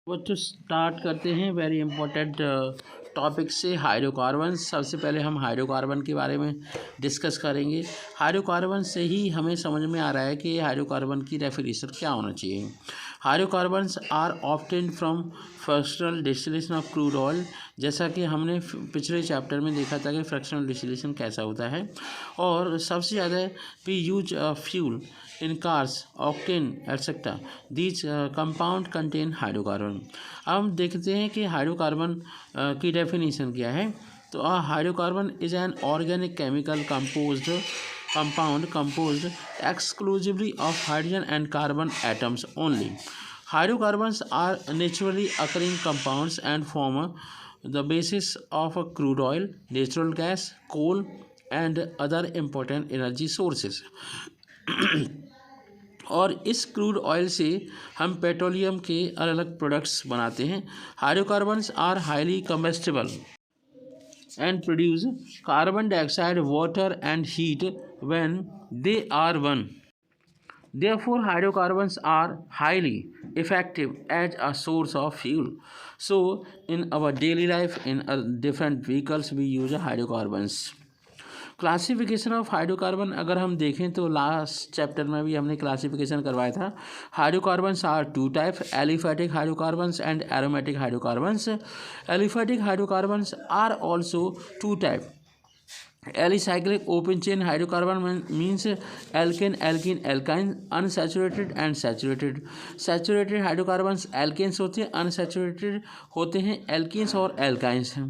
वो तो स्टार्ट करते हैं वेरी इंपॉर्टेंट टॉपिक से हाइड्रोकार्बन। सबसे पहले हम हाइड्रोकार्बन के बारे में डिस्कस करेंगे। हाइड्रोकार्बन से ही हमें समझ में आ रहा है कि हाइड्रोकार्बन की डेफिनेशन क्या होना चाहिए। Hydrocarbons are obtained from fractional distillation of crude oil. जैसा कि हमने पिछले चैप्टर में देखा था कि फ्रैक्शनल डिस्टिलेशन कैसा होता है। और सबसे ज़्यादा we use fuel in cars, octane etc. These compound contain hydrocarbon। अब हम देखते हैं कि हाइड्रोकार्बन की डेफिनेशन क्या है। तो hydrocarbon is an organic chemical compound composed exclusively of hydrogen and carbon atoms only. Hydrocarbons are naturally occurring compounds and form the basis of a crude oil, natural gas, coal and other important energy sources। और इस crude oil से हम petroleum के अलग अलग products बनाते हैं। Hydrocarbons are highly combustible and produce carbon dioxide, water and heat when they are burn. Therefore, hydrocarbons are highly effective as a source of fuel. So, in our daily life, in different vehicles, we use hydrocarbons। Classification of hydrocarbon अगर हम देखें तो last chapter में भी हमने classification करवाया था। Hydrocarbons are two type, aliphatic hydrocarbons and aromatic hydrocarbons. Aliphatic hydrocarbons are also two type. Alicyclic open chain hydrocarbon means alkane, alkene, alkyne, unsaturated and saturated। Saturated hydrocarbons alkanes होते हैं, unsaturated होते हैं alkenes और alkynes हैं।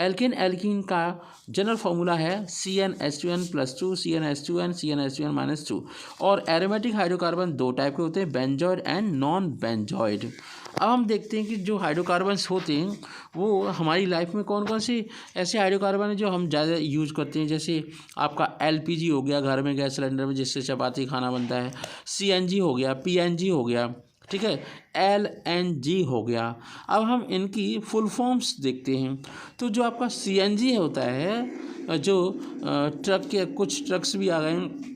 alkane alkene का general formula है CnH2n+2 CnH2n CnH2n-2। और aromatic hydrocarbon दो टाइप के होते हैं, बेंजॉइड एंड नॉन बेंजॉइड। अब हम देखते हैं कि जो हाइड्रोकार्बन्स होते हैं वो हमारी लाइफ में कौन कौन से ऐसे हाइड्रोकार्बन हैं जो हम ज़्यादा यूज करते हैं। जैसे आपका LPG हो गया, घर में गैस सिलेंडर में जिससे चपाती खाना बनता है। CNG हो गया, PNG हो गया, ठीक है, LNG हो गया। अब हम इनकी फुल फॉर्म्स देखते हैं। तो जो आपका CNG होता है, जो ट्रक के कुछ ट्रक्स भी आ गए हैं,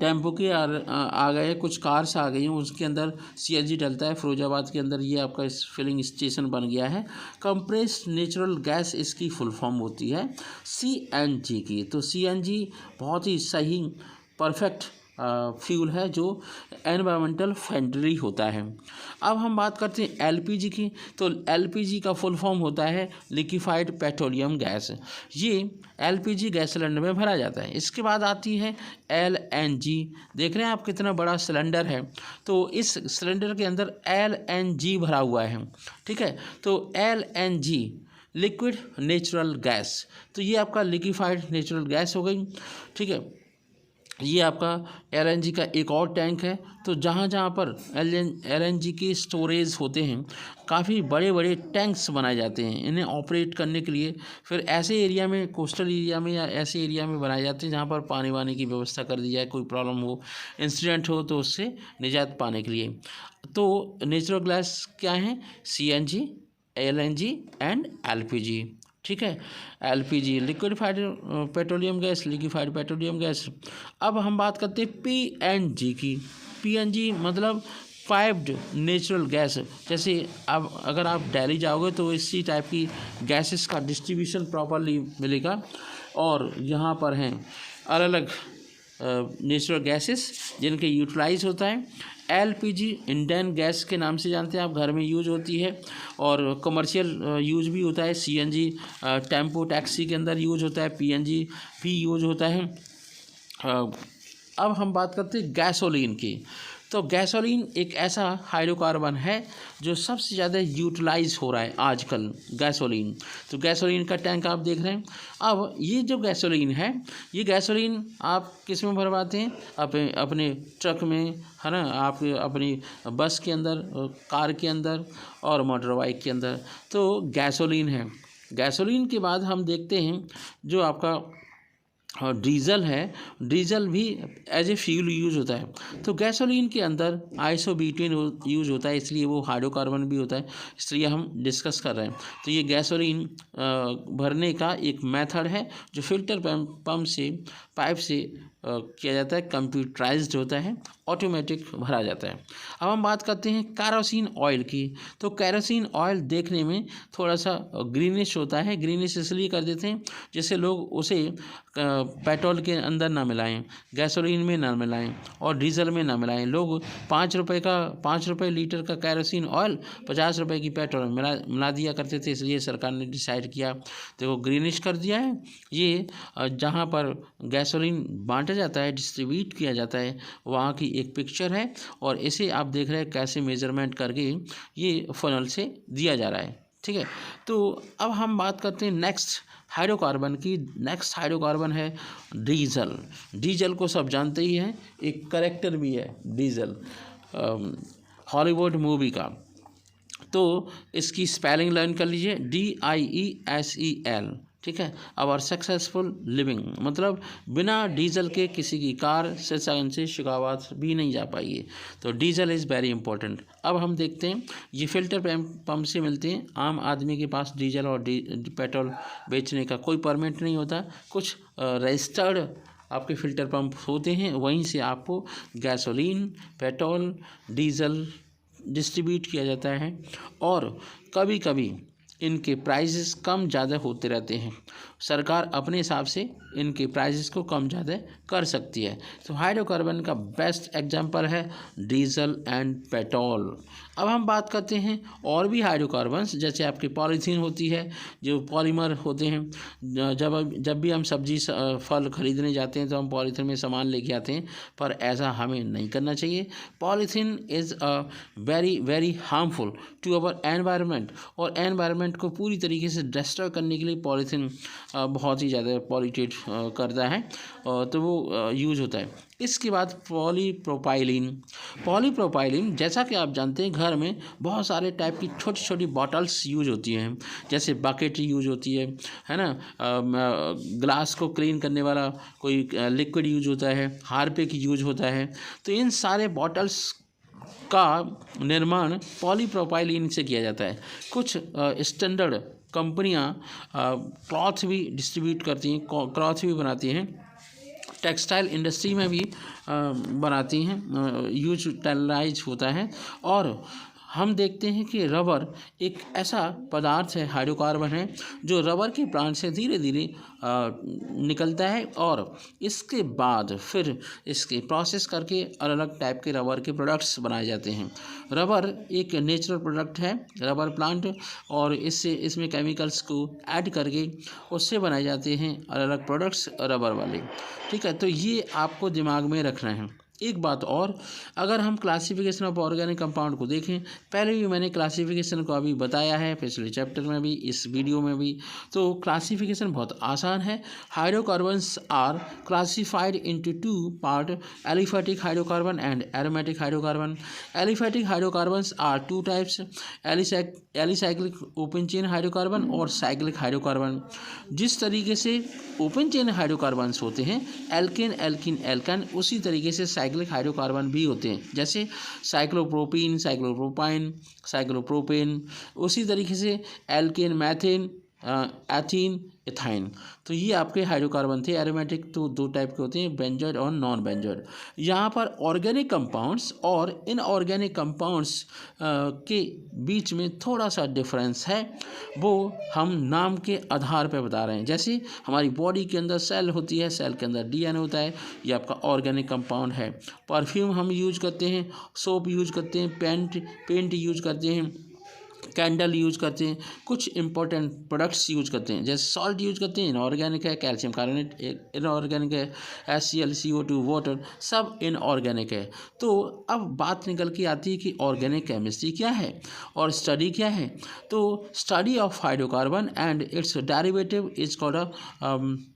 टेम्पो के आ गए, कुछ कार्स आ गई हैं, उसके अंदर CNG डलता है। फिरोजाबाद के अंदर ये आपका इस फिलिंग स्टेशन बन गया है। कंप्रेस्ड नेचुरल गैस इसकी फुल फॉर्म होती है CNG की। तो CNG बहुत ही सही परफेक्ट फ्यूल है जो एनवायरमेंटल फ्रेंडली होता है। अब हम बात करते हैं LPG की। तो LPG का फुल फॉर्म होता है लिक्विफाइड पेट्रोलियम गैस। ये LPG गैस सिलेंडर में भरा जाता है। इसके बाद आती है LNG। देख रहे हैं आप कितना बड़ा सिलेंडर है, तो इस सिलेंडर के अंदर LNG भरा हुआ है, ठीक है। तो LNG लिक्विड नेचुरल गैस, तो ये आपका लिक्विफाइड नेचुरल गैस हो गई, ठीक है। ये आपका LNG का एक और टैंक है। तो जहाँ जहाँ पर LNG की स्टोरेज होते हैं, काफ़ी बड़े बड़े टैंक्स बनाए जाते हैं इन्हें ऑपरेट करने के लिए। फिर ऐसे एरिया में, कोस्टल एरिया में या ऐसे एरिया में बनाए जाते हैं जहाँ पर पानी वानी की व्यवस्था कर दी जाए, कोई प्रॉब्लम हो, इंसिडेंट हो तो उससे निजात पाने के लिए। तो नेचुरल गैस क्या है? CNG, LNG एंड LPG, ठीक है। LPG liquefied petroleum gas, liquefied petroleum gas. अब हम बात करते हैं PNG की। PNG मतलब पाइप्ड नेचुरल गैस। जैसे अब अगर आप दिल्ली जाओगे तो इसी टाइप की गैसेस का डिस्ट्रीब्यूशन प्रॉपरली मिलेगा। और यहाँ पर हैं अलग अलग नेचुरल गैसेस जिनके यूटिलाइज होता है। LPG इंडियन गैस के नाम से जानते हैं आप, घर में यूज होती है और कमर्शियल यूज भी होता है। CNG टेम्पो टैक्सी के अंदर यूज होता है, PNG भी यूज होता है। अब हम बात करते हैं गैसोलीन की। तो गैसोलीन एक ऐसा हाइड्रोकार्बन है जो सबसे ज़्यादा यूटिलाइज हो रहा है आजकल, गैसोलीन। तो गैसोलीन का टैंक आप देख रहे हैं। अब ये जो गैसोलीन है, ये गैसोलीन आप किस में भरवाते हैं? अपने ट्रक में, है ना, आप अपनी बस के अंदर, कार के अंदर और मोटर बाइक के अंदर। तो गैसोलीन है। गैसोलीन के बाद हम देखते हैं जो आपका डीजल है। डीजल भी एज ए फ्यूल यूज होता है। तो गैसोलीन के अंदर आइसोब्यूटेन यूज होता है, इसलिए वो हाइड्रोकार्बन भी होता है, इसलिए हम डिस्कस कर रहे हैं। तो ये गैसोलीन भरने का एक मेथड है जो फिल्टर पंप से, पाइप से किया जाता है, कंप्यूटराइज्ड होता है, ऑटोमेटिक भरा जाता है। अब हम बात करते हैं कैरोसिन ऑयल की। तो कैरोसिन ऑयल देखने में थोड़ा सा ग्रीनिश होता है। ग्रीनिश इसलिए कर देते हैं जैसे लोग उसे पेट्रोल के अंदर ना मिलाएं, गैसोलीन में ना मिलाएं और डीजल में ना मिलाएं। लोग 5 रुपये लीटर का कैरोसिन ऑयल 50 रुपये की पेट्रोल में मिला दिया करते थे। इसलिए सरकार ने डिसाइड किया, देखो ग्रीनिश कर दिया है। ये जहाँ पर गैसोलीन बांटा जाता है, डिस्ट्रीब्यूट किया जाता है, वहाँ की एक पिक्चर है और इसे आप देख रहे हैं कैसे मेजरमेंट करके ये फनल से दिया जा रहा है। ठीक है, तो अब हम बात करते हैं नेक्स्ट हाइड्रोकार्बन की। नेक्स्ट हाइड्रोकार्बन है डीजल। डीजल को सब जानते ही हैं, एक कैरेक्टर भी है डीजल हॉलीवुड मूवी का। तो इसकी स्पेलिंग लर्न कर लीजिए, DIESEL। ठीक है, आवर सक्सेसफुल लिविंग, मतलब बिना डीजल के किसी की कार शहजान से शिकावत भी नहीं जा पाएगी। तो डीजल इज़ वेरी इंपॉर्टेंट। अब हम देखते हैं, ये फिल्टर पंप से मिलते हैं। आम आदमी के पास डीजल और पेट्रोल बेचने का कोई परमिट नहीं होता। कुछ रजिस्टर्ड आपके फ़िल्टर पंप होते हैं, वहीं से आपको गैसोलीन, पेट्रोल, डीजल डिस्ट्रीब्यूट किया जाता है। और कभी कभी इनके प्राइसेस कम ज़्यादा होते रहते हैं। सरकार अपने हिसाब से इनके प्राइसेस को कम ज़्यादा कर सकती है। तो हाइड्रोकार्बन का बेस्ट एग्जांपल है डीजल एंड पेट्रोल। अब हम बात करते हैं और भी हाइड्रोकार्बन्स, जैसे आपकी पॉलीथीन होती है, जो पॉलीमर होते हैं। जब भी हम सब्जी फल खरीदने जाते हैं तो हम पॉलीथीन में सामान लेके आते हैं, पर ऐसा हमें नहीं करना चाहिए। Polythene is very very harmful to our environment, और एनवायरनमेंट को पूरी तरीके से डिस्ट्रॉय करने के लिए पॉलीथीन बहुत ही ज़्यादा पॉल्यूटेड करता है, तो वो यूज होता है। इसके बाद पॉलीप्रोपाइलीन। पॉलीप्रोपाइलीन जैसा कि आप जानते हैं, घर में बहुत सारे टाइप की छोटी छोटी बॉटल्स यूज होती हैं, जैसे बकेट यूज होती है ना, ग्लास को क्लीन करने वाला कोई लिक्विड यूज होता है, हार्पिक यूज होता है। तो इन सारे बॉटल्स का निर्माण पॉलीप्रोपाइलीन से किया जाता है। कुछ स्टैंडर्ड कंपनियां क्लॉथ भी डिस्ट्रीब्यूट करती हैं, क्लॉथ भी बनाती हैं, टेक्सटाइल इंडस्ट्री में भी बनाती हैं, यूटिलाइज होता है। और हम देखते हैं कि रबर एक ऐसा पदार्थ है, हाइड्रोकार्बन है, जो रबर के प्लांट से धीरे धीरे निकलता है और इसके बाद फिर इसके प्रोसेस करके अलग अलग टाइप के रबर के प्रोडक्ट्स बनाए जाते हैं। रबर एक नेचुरल प्रोडक्ट है, रबर प्लांट, और इसमें केमिकल्स को ऐड करके उससे बनाए जाते हैं अलग अलग प्रोडक्ट्स रबर वाले। ठीक है, तो ये आपको दिमाग में रखना है। एक बात और, अगर हम क्लासिफिकेशन ऑफ ऑर्गेनिक कंपाउंड को देखें, पहले भी मैंने क्लासिफिकेशन को अभी बताया है, पिछले चैप्टर में भी, इस वीडियो में भी। तो क्लासिफिकेशन बहुत आसान है। Hydrocarbons are classified into 2 part, aliphatic hydrocarbon and aromatic hydrocarbon. Aliphatic hydrocarbons are 2 types, alicyclic open chain hydrocarbon और साइक्लिक हाइड्रोकार्बन। जिस तरीके से ओपन चेन हाइड्रोकार्बन्स होते हैं, एल्केन एल्कीन एल्कान, उसी तरीके से साइक्लिक हाइड्रोकार्बन भी होते हैं, जैसे साइक्लोप्रोपीन, साइक्लोप्रोपाइन, साइक्लोप्रोपेन। उसी तरीके से एल्केन मैथेन, एथीन, इथाइन। तो ये आपके हाइड्रोकार्बन थे। एरोमेटिक तो 2 टाइप के होते हैं, बेंजोइड और नॉन बेंजोइड। यहाँ पर ऑर्गेनिक कंपाउंड्स और इनऑर्गेनिक कंपाउंड्स के बीच में थोड़ा सा डिफरेंस है, वो हम नाम के आधार पर बता रहे हैं। जैसे हमारी बॉडी के अंदर सेल होती है, सेल के अंदर DNA होता है, ये आपका ऑर्गेनिक कंपाउंड है। परफ्यूम हम यूज करते हैं, सोप यूज करते हैं, पेंट यूज करते हैं, कैंडल यूज करते हैं, कुछ इंपॉर्टेंट प्रोडक्ट्स यूज करते हैं। जैसे सॉल्ट यूज करते हैं, इनऑर्गेनिक है, कैल्शियम कार्बोनेट इनऑर्गेनिक है, HCl CO2 वाटर सब इनऑर्गेनिक है। तो अब बात निकल के आती है कि ऑर्गेनिक केमिस्ट्री क्या है और स्टडी क्या है। तो study of hydrocarbon and it's derivative is called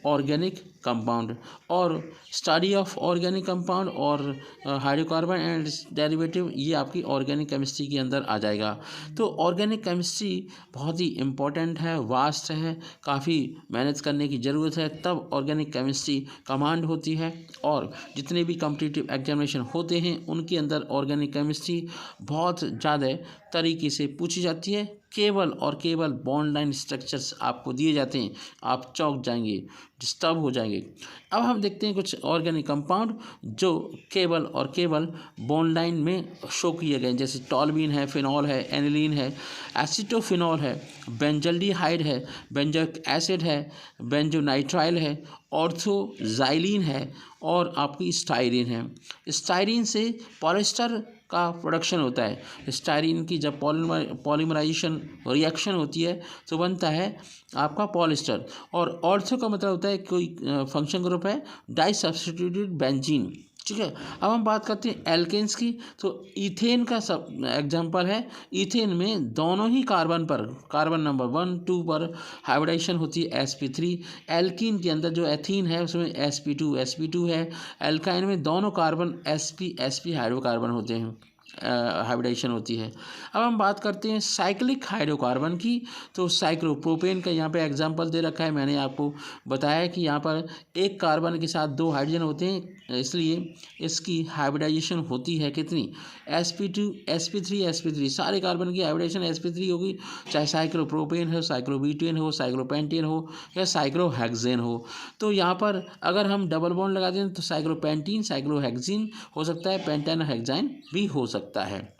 organic compound, और स्टडी ऑफ ऑर्गेनिक कंपाउंड और हाइड्रोकार्बन एंड डेरिवेटिव, ये आपकी ऑर्गेनिक केमिस्ट्री के अंदर आ जाएगा। तो ऑर्गेनिक केमिस्ट्री बहुत ही इम्पोर्टेंट है, वास्ट है, काफ़ी मेहनत करने की ज़रूरत है, तब ऑर्गेनिक केमिस्ट्री कमांड होती है। और जितने भी कॉम्पिटिटिव एग्जामिनेशन होते हैं उनके अंदर ऑर्गेनिक केमिस्ट्री बहुत ज़्यादा तरीके से पूछी जाती है। केवल और केवल बॉन्ड लाइन स्ट्रक्चर्स आपको दिए जाते हैं, आप चौंक जाएंगे, डिस्टर्ब हो जाएंगे। जाएंगे। अब हम देखते हैं कुछ ऑर्गेनिक कंपाउंड जो केवल बॉन्ड लाइन में शो किए गए, जैसे टॉल्यूइन है, फिनॉल है, एनिलीन है, एसिटोफिनॉल है, बेंजल्डिहाइड है, बेंजोइक एसिड है, बेंजोनाइट्राइल है, ऑर्थोजाइलिन है और आपकी स्टाइरिन है। स्टाइरिन से पॉलिएस्टर का प्रोडक्शन होता है। स्टाइरिन की जब पॉलीमराइजेशन रिएक्शन होती है तो बनता है आपका पॉलिएस्टर। और ऑर्थो का मतलब होता है कोई फंक्शन ग्रुप है डाई सब्स्टिट्यूटेड बेंजीन, ठीक है। अब हम बात करते हैं एल्केन्स की, तो इथेन का सब एग्जांपल है। इथेन में दोनों ही कार्बन नंबर 1 2 पर हाइब्रिडाइजेशन होती है sp3। एल्कीन के अंदर जो एथीन है उसमें sp2 है। एल्काइन में दोनों कार्बन sp हाइड्रोकार्बन होते हैं, हाइब्रिडाइजेशन होती है। अब हम बात करते हैं साइक्लिक हाइड्रोकार्बन की, तो साइक्लोप्रोपेन का यहाँ पे एग्जांपल दे रखा है। मैंने आपको बताया कि यहाँ पर एक कार्बन के साथ 2 हाइड्रोजन होते हैं, इसलिए इसकी हाइब्रिडाइजेशन होती है कितनी, sp2 sp3 सारे कार्बन की हाइब्रिडाइजेशन sp3 होगी, चाहे साइक्लोप्रोपेन हो, साइक्लोब्यूटेन हो, साइक्लोपेंटेन हो या साइक्लोहेक्सेन हो। तो यहाँ पर अगर हम डबल बॉन्ड लगा दें तो साइक्लोपेंटीन साइक्लोहेक्सीन हो सकता है, पेंटेन हेक्साइन भी हो सकता है।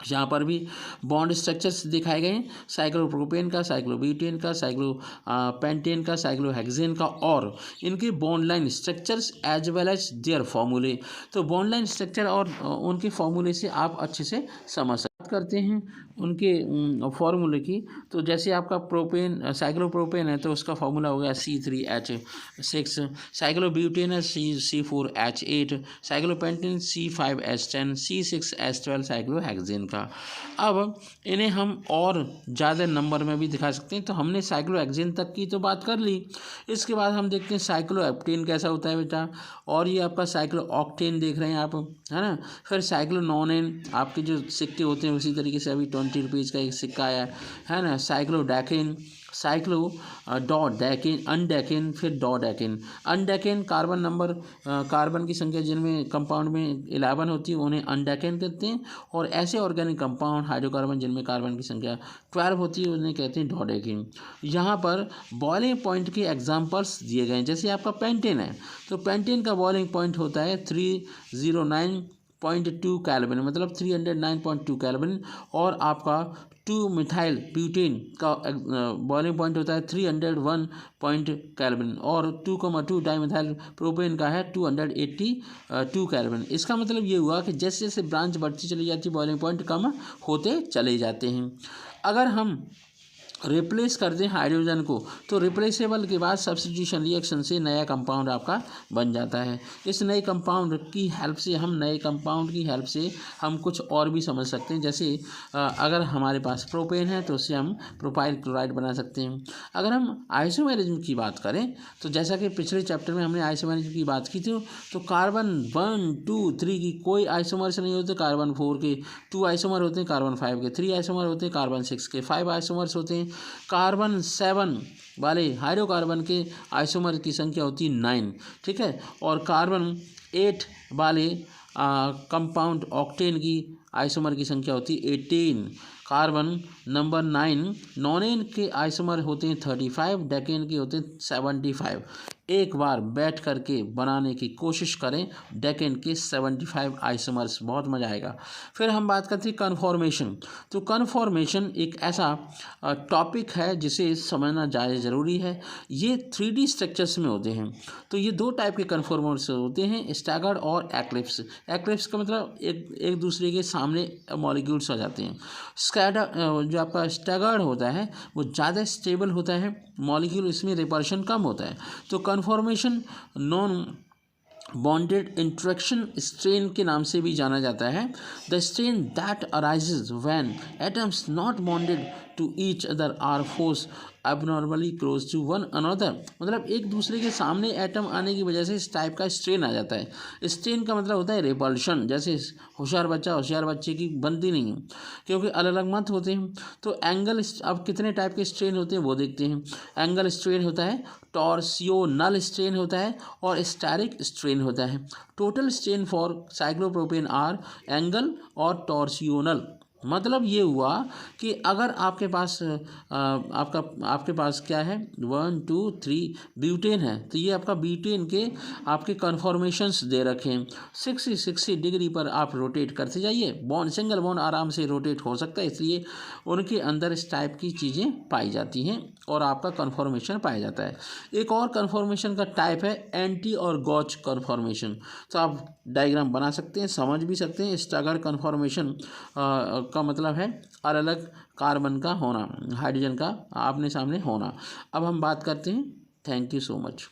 यहाँ पर भी बॉन्ड स्ट्रक्चर्स दिखाए गए हैं, साइक्लोप्रोपेन का, साइक्लोब्यूटेन का, साइक्लोपेंटेन का, साइक्लोहेक्सेन का, और इनके bond line structures as well as their formulae. तो बॉन्ड लाइन स्ट्रक्चर और उनके फॉर्मूले से आप अच्छे से समझ सकते करते हैं उनके फॉर्मूले की। तो जैसे आपका प्रोपेन साइक्लोप्रोपेन है तो उसका फॉर्मूला हो गया C3H6, साइक्लोब्यूटेन है C4H8, cyclopentane C5H10, C6H12 cyclohexane का। अब इन्हें हम और ज़्यादा नंबर में भी दिखा सकते हैं। तो हमने साइक्लोहेक्सेन तक की तो बात कर ली, इसके बाद हम देखते हैं साइक्लोहेप्टेन कैसा होता है बेटा, और ये आपका साइक्लोऑक्टेन देख रहे हैं आप, है ना। फिर साइक्लोनोनेन, आपके जो सिक्के होते हैं उसी तरीके से अभी 20 रुपीज़ का एक सिक्का आया है ना। साइक्लोडेकेन, साइक्लोडोडेकेन, अनडेकेन, फिर डोडेकेन। अनडेकेन कार्बन की संख्या जिनमें कंपाउंड में 11 होती है उन्हें अनडेकेन कहते हैं, और ऐसे ऑर्गेनिक कंपाउंड हाइड्रोकार्बन जिनमें कार्बन की संख्या 12 होती है उन्हें कहते हैं डोडेकेन। यहाँ पर बॉइलिंग पॉइंट के एग्जांपल्स दिए गए हैं। जैसे आपका पेंटेन है तो पेंटेन का बॉइलिंग पॉइंट होता है 309.2 केल्विन, मतलब 309.2 केल्विन, और आपका 2 मिथाइल ब्यूटेन का बॉइलिंग पॉइंट होता है 301 पॉइंट केल्विन, और 2,2 डाईमिथाइल प्रोपेन का है 282 केल्विन। इसका मतलब ये हुआ कि जैसे जैसे ब्रांच बढ़ती चली जाती है बॉइलिंग पॉइंट कम होते चले जाते हैं। अगर हम रिप्लेस कर दें हाइड्रोजन को तो रिप्लेसेबल के बाद सब्स्टिट्यूशन रिएक्शन से नया कंपाउंड आपका बन जाता है। इस नए कंपाउंड की हेल्प से हम कुछ और भी समझ सकते हैं। जैसे अगर हमारे पास प्रोपेन है तो उससे हम प्रोपाइल क्लोराइड बना सकते हैं। अगर हम आइसोमेरिज्म की बात करें तो जैसा कि पिछले चैप्टर में हमने आइसोमेरिज्म की बात की थी, तो कार्बन 1 2 3 की कोई आइसोमर्स नहीं होते, कार्बन 4 के 2 आइसोमर होते हैं, कार्बन 5 के 3 आइसोमर होते हैं, कार्बन 6 के 5 आइसोमर्स होते हैं। कार्बन 7 वाले हाइड्रोकार्बन के आइसोमर की संख्या होती है 9, ठीक है। और कार्बन 8 वाले कंपाउंड ऑक्टेन की आइसोमर की संख्या होती है 18। कार्बन नंबर 9 नॉनेन के आइसोमर होते हैं 35, डेकेन के होते हैं 75। एक बार बैठ करके बनाने की कोशिश करें डेकेन के 75 आइसोमर्स, बहुत मज़ा आएगा। फिर हम बात करते हैं कन्फॉर्मेशन। तो कन्फॉर्मेशन एक ऐसा टॉपिक है जिसे समझना ज़्यादा ज़रूरी है। ये 3D स्ट्रक्चर्स में होते हैं। तो ये 2 टाइप के कन्फॉर्मर्स होते हैं, स्टैगर्ड और एक्लिप्स। एक्लिप्स का मतलब एक दूसरे के सामने मॉलिक्यूल्स आ जाते हैं। जो आपका स्टैगर्ड होता है वो ज़्यादा स्टेबल होता है मॉलिक्यूल, इसमें रिपल्शन कम होता है। तो conformation non bonded interaction strain के नाम से भी जाना जाता है। The strain that arises when atoms not bonded to each other are force abnormally close to one another, मतलब एक दूसरे के सामने एटम आने की वजह से इस टाइप का स्ट्रेन आ जाता है। स्ट्रेन का मतलब होता है रिपल्शन, जैसे होशियार बच्चे की बनती नहीं है क्योंकि अलग अलग मत होते हैं। तो एंगल, अब कितने टाइप के स्ट्रेन होते हैं वो देखते हैं। एंगल स्ट्रेन होता है, टॉर्सियोनल स्ट्रेन होता है और स्टेरिक स्ट्रेन होता है। Total strain for cyclopropane R angle और टॉर्सियोनल। मतलब ये हुआ कि अगर आपके पास आपके पास क्या है 1 2 3 ब्यूटेन है, तो ये आपका ब्यूटेन के आपके कन्फॉर्मेशंस दे रखे हैं। 60 डिग्री पर आप रोटेट करते जाइए, बॉन्ड सिंगल बॉन्ड आराम से रोटेट हो सकता है, इसलिए उनके अंदर इस टाइप की चीज़ें पाई जाती हैं और आपका कन्फॉर्मेशन पाया जाता है। एक और कन्फॉर्मेशन का टाइप है एंटी और गॉच कन्फॉर्मेशन। तो आप डायग्राम बना सकते हैं, समझ भी सकते हैं। स्टैगर कन्फॉर्मेशन का मतलब है अलग अलग कार्बन का होना, हाइड्रोजन का आमने सामने होना। अब हम बात करते हैं। Thank you so much.